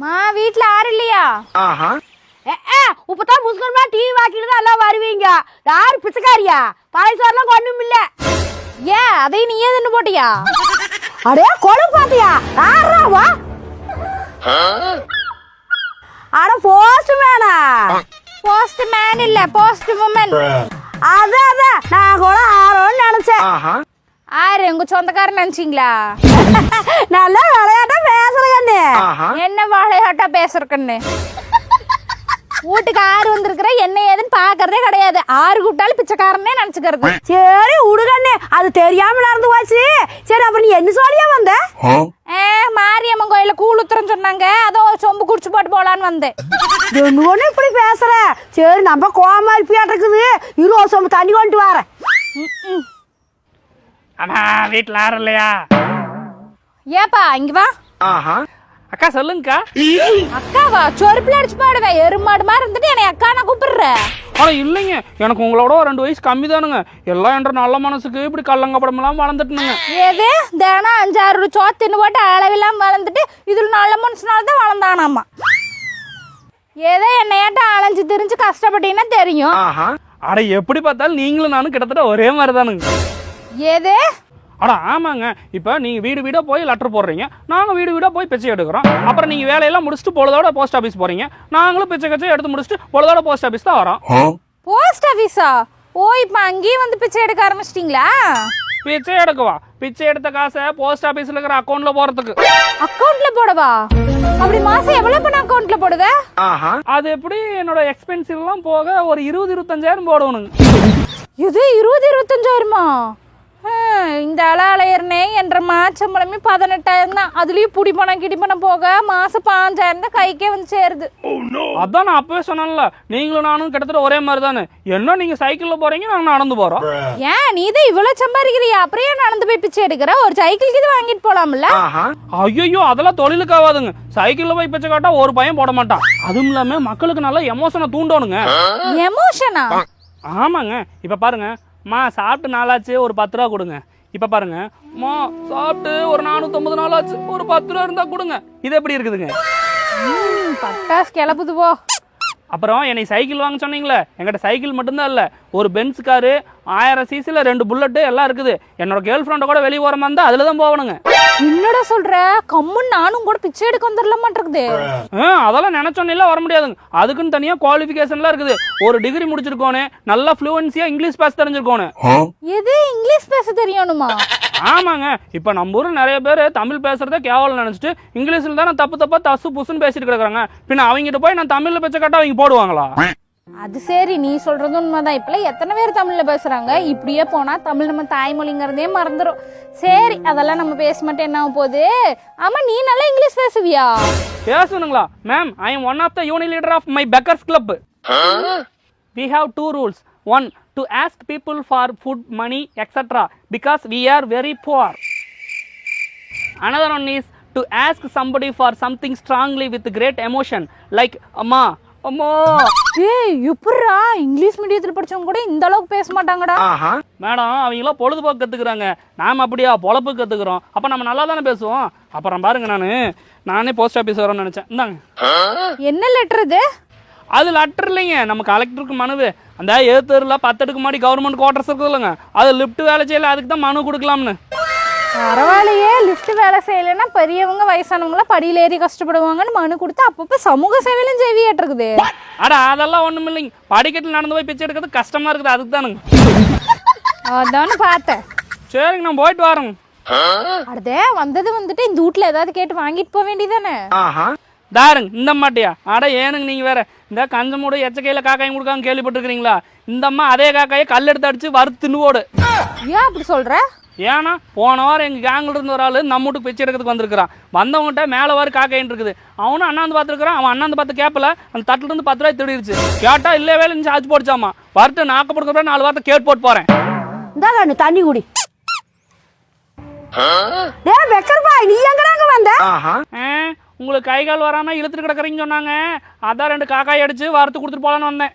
மா வீட்ல யாரும் இல்லையா? இப்பதான் முஸ்கர்மா டிவி வாக்கிட்டு தான் எல்லாம் வருவீங்க. யாரு பிச்சைக்காரியா? பாயசம்லாம் ஒண்ணும் இல்ல. ஏன் அதையும் நீயே தின்னு போட்டியா? அடே கொலை பாத்தியா? யாராவா? அட போஸ்ட் மேனா? போஸ்ட் மேன் இல்ல, போஸ்ட் வுமன். அதான் நான் கூட ஆரோன்னு நினைச்சேன். ஆறு உங்க சொந்தக்காரன் நினைச்சீங்களா? நல்லா விளையாட்டா பேசுறேன்னு. என்ன விளையாட்டா பேசுறேன்னு? வீட்டுக்கு ஆறு வந்திருக்கிற என்ன ஏதுன்னு பாக்குறதே கிடையாது. ஆறு கூப்பிட்டாலும் பிச்சைக்காரனே நினைச்சுக்கிறது. சரி உடுகண்ணே, அது தெரியாம நடந்து போச்சு. சரி அப்புறம் நீ என்ன சொல்லியா வந்த? மாரியம்மன் கோயில கூழ் ஊத்துறன்னு சொன்னாங்க, அதோ சொம்பு குடிச்சு போட்டு போலான்னு வந்தேன். ஒண்ணு இப்படி பேசுற? சரி நம்ம கோவமா இருப்பியாட்டு இருக்குது. இருபது சொம்பு தண்ணி கொண்டு வரேன். அம்மா வீட்டுல யாரும் இல்லையா? ஏப்பா இங்க வா. அக்கா சொல்லுங்கக்கா. அக்காவா? சொருப்புல அடிச்சு பாடுவேன். எருமாடு மாதிரி இருந்துட்டு என்னை அக்கா நான் கூப்பிடுறேன். ஆனா இல்லைங்க, எனக்கு உங்களோட 2 வயசு கம்மி தானுங்க. எல்லாம் என்ற நல்ல மனசுக்கு இப்படி கள்ளங்கப்படம் எல்லாம் வளர்ந்துட்டுனுங்க. ஏது தினம் 5-6 சோத்துன்னு போட்டு அளவில்லாம வளர்ந்துட்டு இதுல நல்ல மனுஷனாலதான் வளர்ந்தானாமா. ஏதோ என்னையாட்ட அலைஞ்சு திரிஞ்சு கஷ்டப்பட்டீங்கன்னா தெரியும். அட எப்படி பார்த்தாலும் நீங்களும் நானும் கிட்டத்தட்ட ஒரே மாதிரி தானுங்க. ஏது? அட ஆமாங்க. இப்ப நீங்க வீடு வீடா போய் லெட்டர் போடுறீங்க, நாங்க வீடு வீடா போய் பிச்சை எடுக்கிறோம். அப்புறம் நீங்க வேலையெல்லாம் முடிச்சுட்டு பொழுதோட போஸ்ட் ஆபீஸ் போறீங்க, நாங்களும் பிச்சை கச்சை எடுத்து முடிச்சுட்டு பொழுதோட போஸ்ட் ஆபீஸ் தான் வரோம். போஸ்ட் ஆபீஸா? ஓ இப்ப அங்கேயும் வந்து பிச்சை எடுக்க ஆரம்பிச்சிட்டீங்களா? பிச்சை எடுக்கவா? பிச்சை எடுத்த காசை போஸ்ட் ஆபீஸ்ல இருக்கிற அக்கௌண்ட்ல போறதுக்கு. அக்கௌண்ட்ல போடவா? அப்படி மாசம் எவ்வளவு பண்ண அக்கௌண்ட்ல போடுவ? அது எப்படி என்னோட எக்ஸ்பென்சிவ் எல்லாம் போக ஒரு 20-25,000 போடணுங்க. இது 20-25,000மா? இந்த அலையர்னே என்ற மாச்சம்பளமே 18,000 தான். அதுலயும் புடி பணம் கிடி பணம் போக மாசம் 5,000 தான் கைக்கே வந்து சேருது. அதான் நான் அப்பவே சொன்னேன்ல, நீங்களும் நானும் கிட்டத்தட்ட ஒரே மாதிரி தானே. என்ன நீங்க சைக்கிள்ல போறீங்க, நாங்க நடந்து போறோம். ஏன் நீ தான் இவ்வளவு சம்பாதிக்கிறியா? அப்படியே நடந்து போய் பிச்சை எடுக்கிற? ஒரு சைக்கிளுக்கு இது வாங்கிட்டு போலாம்ல? ஐயோ அதெல்லாம் தொழிலுக்கு ஆகாதுங்க. சைக்கிள்ல போய் பிச்சை காட்டா ஒரு பையன் போட மாட்டான். அதுவும் இல்லாம மக்களுக்கு நல்ல எமோஷனை தூண்டணுங்க. எமோஷனா? ஆமாங்க. இப்ப பாருங்க, மா சாப்பிட்டு நாளாச்சு ஒரு 10 ரூபா கொடுங்க. இப்ப பாருங்க, மா சாப்பிட்டு ஒரு 450 நாள் ஆச்சு, ஒரு 10 ரூபா இருந்தா கொடுங்க. இது எப்படி இருக்குதுங்க? பட்டாஸ் கிளப்புது போ. அப்புறம் என்னை சைக்கிள் வாங்க சொன்னீங்களே, என்கிட்ட சைக்கிள் மட்டும்தான் இல்லை, ஒரு பென்ஸ் காரு 1000 சிசில 2 புல்லட்டு எல்லாம் இருக்குது. என்னோட கேர்ள் ஃப்ரெண்டை கூட வெளியே போற மாதிரி இருந்தா அதுல தான் போகணுங்க. என்னடா சொல்ற? கம்முன்னு நானும் கூட பிச்சை எடுக்க வந்துடல மாட்டிருக்குது. அதெல்லாம் நினைச்சோன்னே வர முடியாதுங்க. அதுக்குன்னு தனியா குவாலிஃபிகேஷன்லாம் இருக்குது. ஒரு டிகிரி முடிச்சிருக்கோனே, நல்லா ஃப்ளூவன்சியா இங்கிலீஷ் பேச தெரிஞ்சிருக்கோனே. எது இங்கிலீஷ் பேச தெரியணுமா? ஆமாங்க. இப்ப நம்ம ஊர்ல நிறைய பேர் தமிழ் பேசுறதே கேவலம் நினைச்சிட்டு இங்கிலீஷ்ல தான் தப்பு தசு புசுன்னு பேசிட்டு கிடக்குறாங்க. பின்ன அவங்ககிட்ட போய் நான் தமிழ்ல பேச்ச கேட்டா அவங்க போடுவாங்களா? அது சரி, நீ சொல்றது உண்மைதான். இப்பெல்லாம் எத்தனை பேர் தமிழ்ல பேசுறாங்க. இப்படியே போனா தமிழ் நம்ம தாய்மொழிங்கிறதே மறந்துடும். சரி அதெல்லாம் நம்ம பேச மாட்டேன், என்ன ஆக போகுது? ஆமா நீ நல்லா இங்கிலீஷ் பேசுவியா? பேசணுங்களா ma'am? I am one of the unit leader of my beggars club. We have 2 rules. 1, to ask people for food, money, etc. because we are very poor. Another one is to ask somebody for something strongly with great emotion, like amma, அம்மா. ஏய் எப்பறா English மீடியத்துல படிச்சவங்க கூட இந்த அளவுக்கு பேச மாட்டாங்கடா. Madam அவங்க எல்லாம் பொழுதுபோக்கு கத்துக்கிறாங்க, நாம அப்படியா பொழப்பு கத்துக்கிறோம். அப்ப நம்ம நல்லா தானே பேசுவோம். அப்புறம் பாருங்க, நானே போஸ்ட் ஆபீஸ் வரேன்னு நினைச்சேன். இந்தாங்க. என்ன லெட்டர் இது? அது லெட்டர் இல்லைங்க, நம்ம கலெக்டருக்கு மனுவு. அந்த ஏத்தூர்ல 10 அடுக்கு மாடி கவர்மெண்ட் குவார்டர்ஸ் இருக்குது இல்லைங்க, அது லிஃப்ட் வேலை செய்யல, அதுக்கு தான் மனு கொடுக்கலாம்னு. பரவாயில்லையே, லிஃப்ட் வேலை செய்யலைன்னா பெரியவங்க வயசானவங்களாம் படியில ஏறி கஷ்டப்படுவாங்கன்னு மனு கொடுத்து அப்பப்ப சமூக சேவையிலும் செய்வியாட்டு இருக்குது. அட அதெல்லாம் ஒண்ணும் இல்லைங்க, படிக்கட்டில் நடந்து போய் பிச்சை எடுக்கிறது கஷ்டமா இருக்குது, அதுக்கு தானுங்க. அதானு பார்த்தேன். சரிங்க நான் போயிட்டு வரேங்க. அடுத்தே வந்துட்டு இந்த வீட்டுல ஏதாவது கேட்டு வாங்கிட்டு போக வேண்டியதானே? தாருங்க இந்த மாட்டியா? அட ஏனுங்க நீங்க வேற, இந்த கஞ்சமூட எச்சக்கையில காக்காயும் கொடுக்காங்க கேள்விப்பட்டிருக்கீங்களா? இந்த அம்மா அதே காக்காயை கல் எடுத்து அடிச்சு வறுத்து தின்னுவோடு. ஏன் அப்படி சொல்ற? ஏன்னா போன வாரம் எங்க கேங்ல இருந்து ஒரு ஆளு நம்ம வீட்டுக்கு பிச்சை எடுக்கிறதுக்கு வந்திருக்கிறான். வந்தவங்ககிட்ட மேல வாரு காக்காயின்னு இருக்குது. அவனும் அண்ணாந்து பார்த்துருக்கான். அவன் அண்ணாந்து பார்த்து கேப்பல, அந்த தட்டுல இருந்து 10 ரூபாய் திருடிருச்சு. கேட்டா இல்ல வேலை சார்ஜ் போடுச்சாமா. வரட்டு நாக்கப்படுற 4 வாரத்தை கேட் போட்டு போறேன். இந்தாங்க தண்ணி குடி. நீ எங்கடாங்க வந்த? உங்களுக்கு கை கால் வராம இழுத்துட்டு கிடக்குறீங்கன்னு சொன்னாங்க. அதான் 2 காக்காய் அடிச்சு வறுத்து கொடுத்துட்டு போலான்னு வந்தேன்.